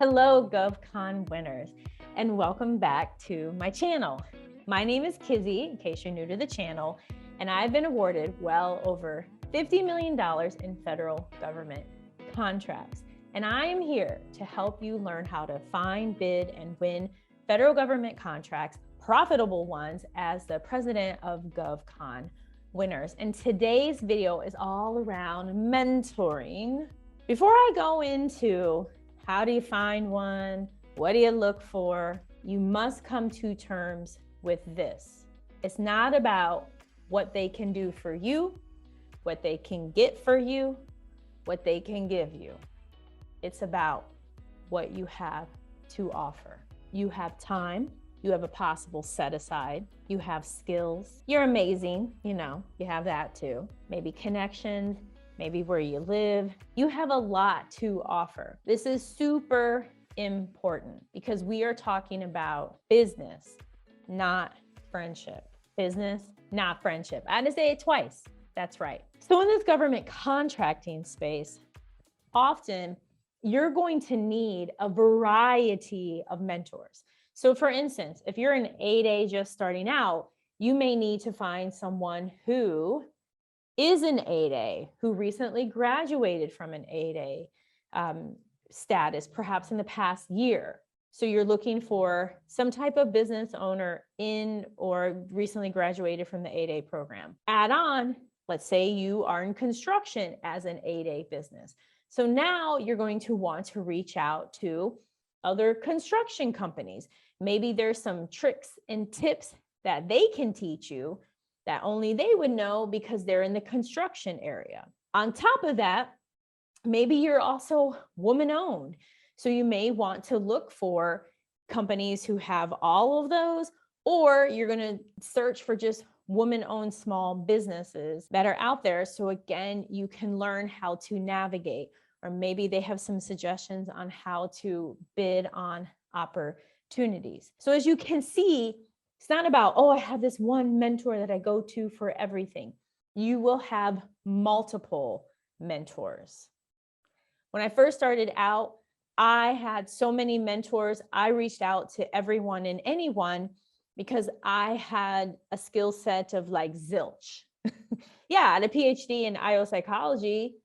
Hello, GovCon winners, and welcome back to my channel. My name is Kizzy, in case you're new to the channel, and I've been awarded well over $50 million in federal government contracts. And I am here to help you learn how to find, bid, and win federal government contracts, profitable ones, as the president of GovCon winners. And today's video is all around mentoring. Before I go into how do you find one, what do you look for, you must come to terms with this. It's not about what they can do for you, what they can get for you, what they can give you. It's about what you have to offer. You have time, you have a possible set aside, you have skills, you're amazing, you have that too. Maybe connections, maybe where you live. You have a lot to offer. This is super important because we are talking about business, not friendship. Business, not friendship. I had to say it twice. That's right. So in this government contracting space, often you're going to need a variety of mentors. So for instance, if you're an 8A just starting out, you may need to find someone who is an 8A, who recently graduated from an 8A status, perhaps in the past year. So you're looking for some type of business owner in or recently graduated from the 8A program. Add on, let's say you are in construction as an 8A business. So now you're going to want to reach out to other construction companies. Maybe there's some tricks and tips that they can teach you that only they would know because they're in the construction area. On top of that, maybe you're also woman-owned. So you may want to look for companies who have all of those, or you're going to search for just woman-owned small businesses that are out there. So again, you can learn how to navigate, or maybe they have some suggestions on how to bid on opportunities. So as you can see, it's not about, oh, I have this one mentor that I go to for everything. You will have multiple mentors. When I first started out, I had so many mentors. I reached out to everyone and anyone because I had a skill set of like zilch. Yeah, I had a PhD in IO psychology.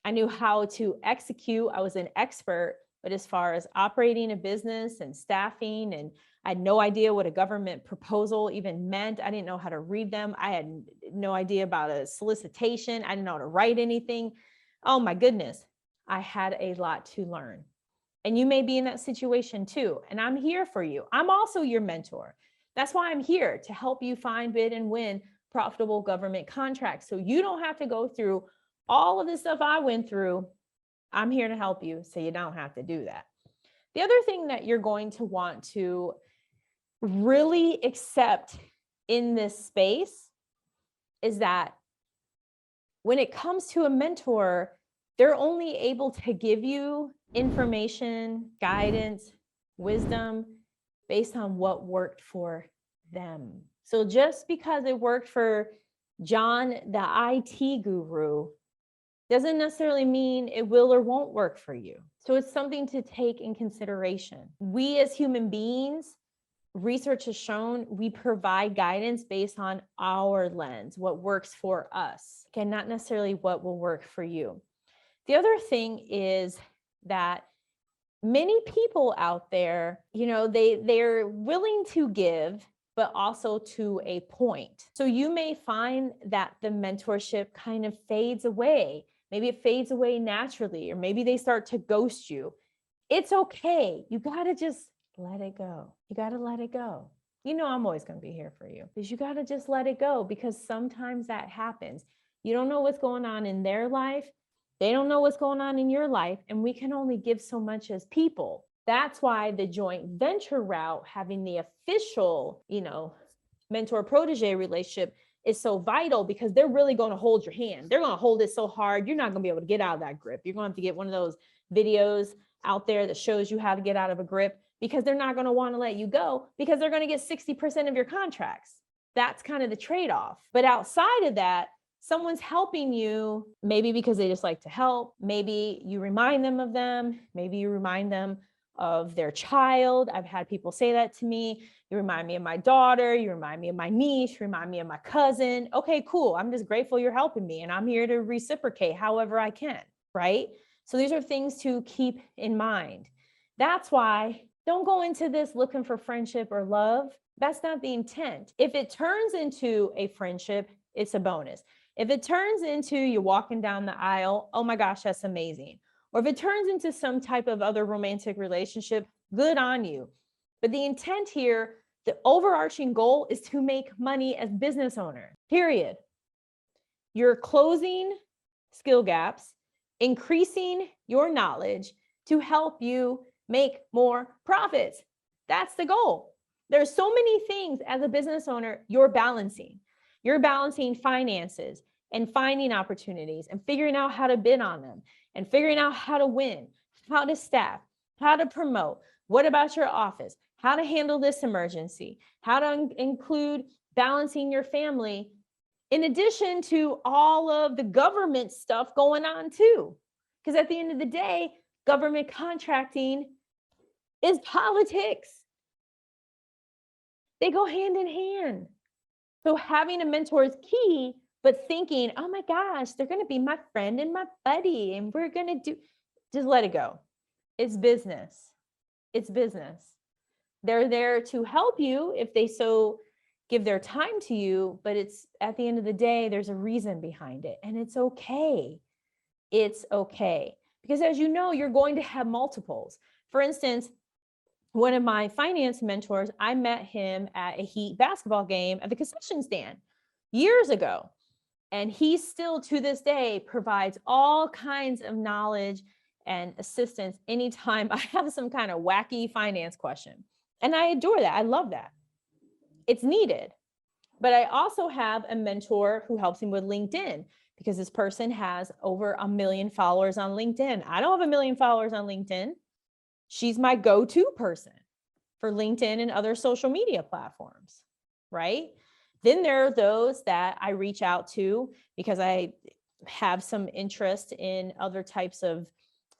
I knew how to execute. I was an expert, but as far as operating a business and staffing, and I had no idea what a government proposal even meant. I didn't know how to read them. I had no idea about a solicitation. I didn't know how to write anything. Oh my goodness. I had a lot to learn. And you may be in that situation too. And I'm here for you. I'm also your mentor. That's why I'm here to help you find, bid, and win profitable government contracts. So you don't have to go through all of the stuff I went through. I'm here to help you so you don't have to do that. The other thing that you're going to want to really accept in this space is that when it comes to a mentor, they're only able to give you information, guidance, wisdom based on what worked for them. So just because it worked for John, the IT guru, doesn't necessarily mean it will or won't work for you. So it's something to take in consideration. We as human beings, research has shown, we provide guidance based on our lens, what works for us. Again, not necessarily what will work for you. The other thing is that many people out there, they're willing to give, but also to a point. So you may find that the mentorship kind of fades away. Maybe it fades away naturally, or maybe they start to ghost you. It's okay. You got to just let it go. You got to let it go. I'm always going to be here for you, because you got to just let it go, because sometimes that happens. You don't know what's going on in their life. They don't know what's going on in your life. And we can only give so much as people. That's why the joint venture route, having the official, mentor protege relationship, is so vital, because they're really going to hold your hand. They're going to hold it so hard, you're not going to be able to get out of that grip. You're going to have to get one of those videos out there that shows you how to get out of a grip, because they're not going to want to let you go, because they're going to get 60% of your contracts. That's kind of the trade-off. But outside of that, someone's helping you, maybe because they just like to help. Maybe you remind them of them. Maybe you remind them of their child. I've had people say that to me. You remind me of my daughter. You remind me of my niece. You remind me of my cousin. Okay, cool. I'm just grateful you're helping me, and I'm here to reciprocate however I can, right? So these are things to keep in mind. That's why don't go into this looking for friendship or love. That's not the intent. If it turns into a friendship, it's a bonus. If it turns into you walking down the aisle, oh my gosh, that's amazing. Or if it turns into some type of other romantic relationship, good on you. But the intent here, the overarching goal is to make money as business owner, period. You're closing skill gaps, increasing your knowledge to help you make more profits. That's the goal. There's so many things as a business owner you're balancing. You're balancing finances and finding opportunities and figuring out how to bid on them and figuring out how to win, how to staff, how to promote. What about your office? How to handle this emergency? How to include balancing your family in addition to all of the government stuff going on too. Because at the end of the day, government contracting is politics. They go hand in hand. So having a mentor is key, but thinking, oh my gosh, they're going to be my friend and my buddy, and we're going to do, just let it go. It's business. It's business. They're there to help you if they so give their time to you, but it's at the end of the day, there's a reason behind it, and it's okay. It's okay. Because as you know, you're going to have multiples. For instance, one of my finance mentors, I met him at a Heat basketball game at the concession stand years ago. And he still to this day provides all kinds of knowledge and assistance anytime I have some kind of wacky finance question. And I adore that. I love that. It's needed. But I also have a mentor who helps me with LinkedIn because this person has over 1 million followers on LinkedIn. I don't have 1 million followers on LinkedIn. She's my go-to person for LinkedIn and other social media platforms, right? Then there are those that I reach out to because I have some interest in other types of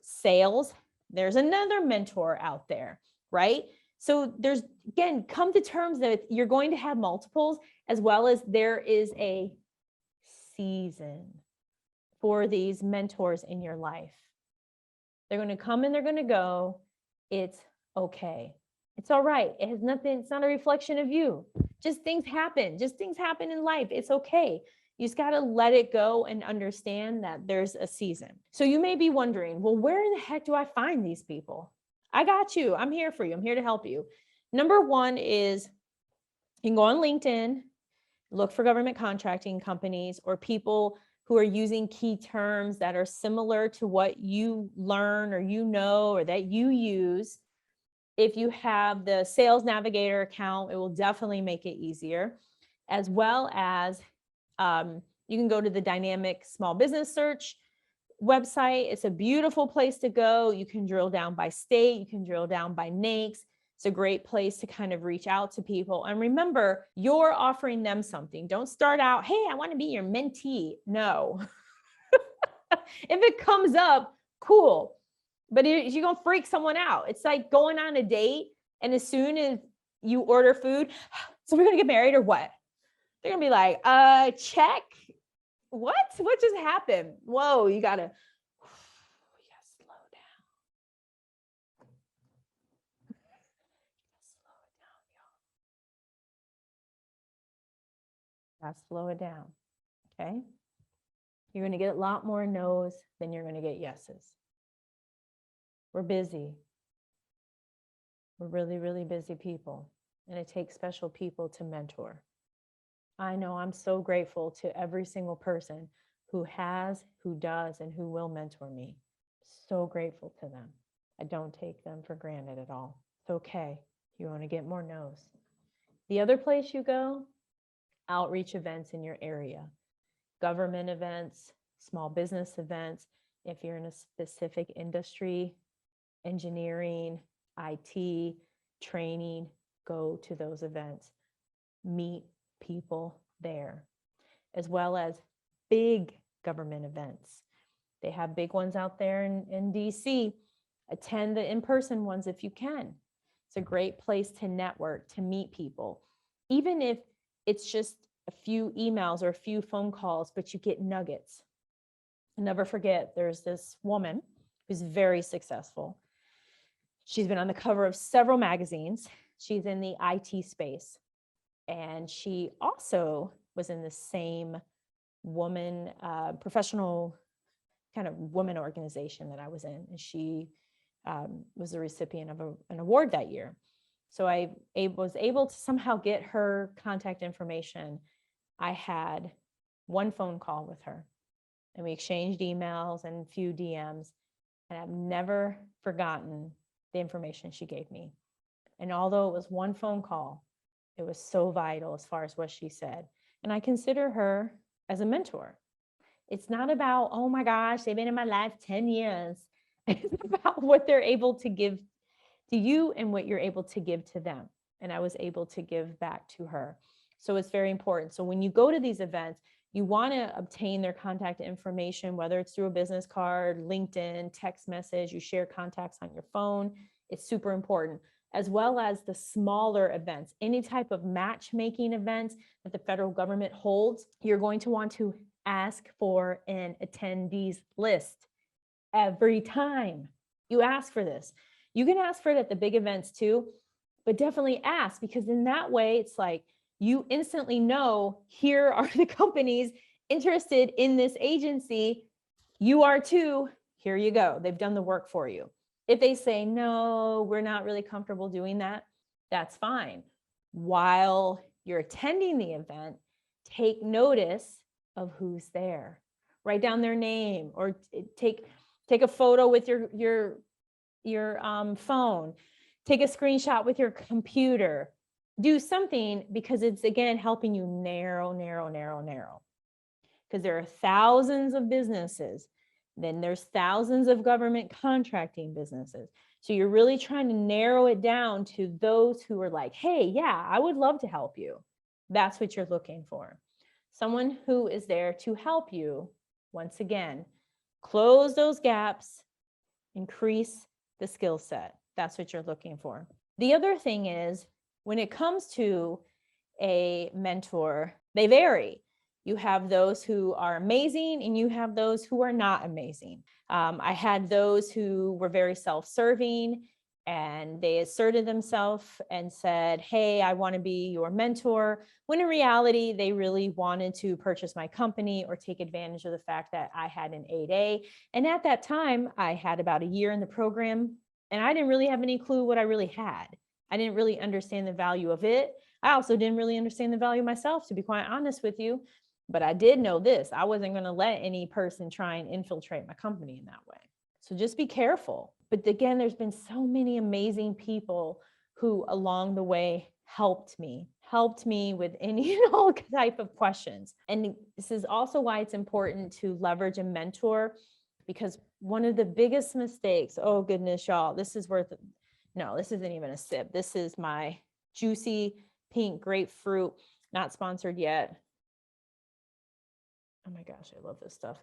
sales. There's another mentor out there, right? So there's, again, come to terms that you're going to have multiples, as well as there is a season for these mentors in your life. They're going to come and they're going to go. It's okay. It's all right. It has nothing, it's not a reflection of you. Just things happen. Just things happen in life. It's okay. You just got to let it go and understand that there's a season. So you may be wondering, well, where in the heck do I find these people? I got you. I'm here for you. I'm here to help you. Number one is you can go on LinkedIn, look for government contracting companies or people who are using key terms that are similar to what you learn or you know or that you use. If you have the Sales Navigator account, it will definitely make it easier, as well as you can go to the Dynamic Small Business Search website. It's a beautiful place to go. You can drill down by state. You can drill down by NAICS. It's a great place to kind of reach out to people. And remember, you're offering them something. Don't start out, hey, I want to be your mentee. No. If it comes up, cool. But you're going to freak someone out. It's like going on a date, and as soon as you order food, so we're going to get married or what? They're going to be like, check. What just happened? Whoa, you got to slow down. Slow it down, y'all. Got to slow it down, okay? You're going to get a lot more no's than you're going to get yeses. We're busy. We're really, really busy people, and it takes special people to mentor. I know I'm so grateful to every single person who has, who does, and who will mentor me. So grateful to them. I don't take them for granted at all. It's okay. You want to get more no's. The other place you go, outreach events in your area, government events, small business events. If you're in a specific industry, engineering, IT, training, go to those events. Meet people there, as well as big government events. They have big ones out there in DC. Attend the in-person ones if you can. It's a great place to network, to meet people. Even if it's just a few emails or a few phone calls, but you get nuggets. I'll never forget, there's this woman who's very successful. She's been on the cover of several magazines. She's in the IT space. And she also was in the same woman, professional kind of woman organization that I was in. And she was the recipient of an award that year. So I was able to somehow get her contact information. I had one phone call with her, and we exchanged emails and a few DMs. And I've never forgotten the information she gave me. And although it was one phone call, it was so vital as far as what she said. And I consider her as a mentor. It's not about, oh my gosh, they've been in my life 10 years. It's about what they're able to give to you and what you're able to give to them. And I was able to give back to her. So it's very important. So when you go to these events, you want to obtain their contact information, whether it's through a business card, LinkedIn, text message, you share contacts on your phone. It's super important, as well as the smaller events, any type of matchmaking events that the federal government holds. You're going to want to ask for an attendees list every time you ask for this. You can ask for it at the big events too, but definitely ask, because in that way, it's like you instantly know, here are the companies interested in this agency. You are too. Here you go. They've done the work for you. If they say, no, we're not really comfortable doing that, that's fine. While you're attending the event, take notice of who's there. Write down their name, or take a photo with your phone. Take a screenshot with your computer. Do something, because it's, again, helping you narrow. Because there are thousands of businesses. Then there's thousands of government contracting businesses. So you're really trying to narrow it down to those who are like, hey, yeah, I would love to help you. That's what you're looking for. Someone who is there to help you, once again, close those gaps, increase the skill set. That's what you're looking for. The other thing is, when it comes to a mentor, they vary. You have those who are amazing, and you have those who are not amazing. I had those who were very self-serving, and they asserted themselves and said, hey, I want to be your mentor, when in reality, they really wanted to purchase my company or take advantage of the fact that I had an 8A. And at that time, I had about a year in the program, and I didn't really have any clue what I really had. I didn't really understand the value of it. I also didn't really understand the value of myself, to be quite honest with you. But I did know this: I wasn't going to let any person try and infiltrate my company in that way. So just be careful. But again, there's been so many amazing people who along the way helped me with any and all type of questions. And this is also why it's important to leverage a mentor, because one of the biggest mistakes, oh goodness, y'all, this is worth it. No, this isn't even a sip. This is my juicy pink grapefruit, not sponsored yet. Oh my gosh, I love this stuff.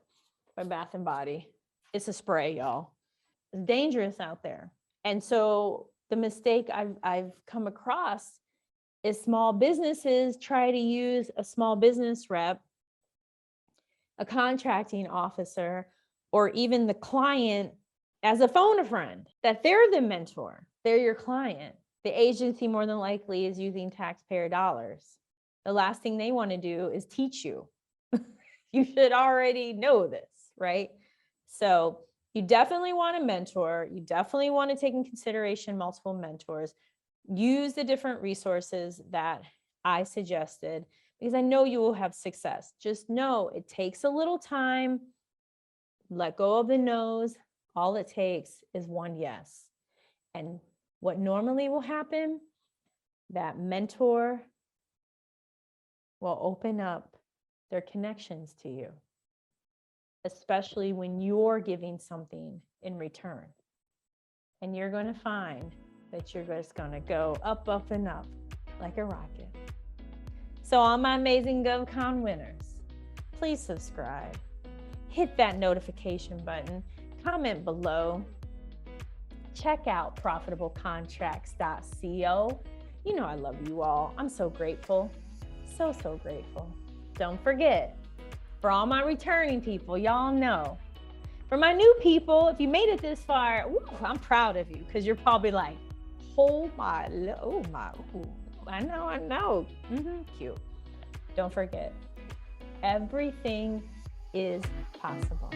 By Bath and Body. It's a spray, y'all. It's dangerous out there. And so the mistake I've come across is small businesses try to use a small business rep, a contracting officer, or even the client as a phone a friend, that they're the mentor, they're your client. The agency more than likely is using taxpayer dollars. The last thing they want to do is teach you. You should already know this, right? So you definitely want a mentor. You definitely want to take in consideration multiple mentors. Use the different resources that I suggested, because I know you will have success. Just know it takes a little time. Let go of the no's. All it takes is one yes. And what normally will happen, that mentor will open up their connections to you, especially when you're giving something in return. And you're going to find that you're just going to go up, up, and up like a rocket. So all my amazing GovCon winners, please subscribe. Hit that notification button, comment below. Check out profitablecontracts.co. You know I love you all. I'm so grateful. So grateful. Don't forget, for all my returning people, y'all know. For my new people, if you made it this far, I'm proud of you, because you're probably like, oh my, I know. Cute. Don't forget, everything is possible.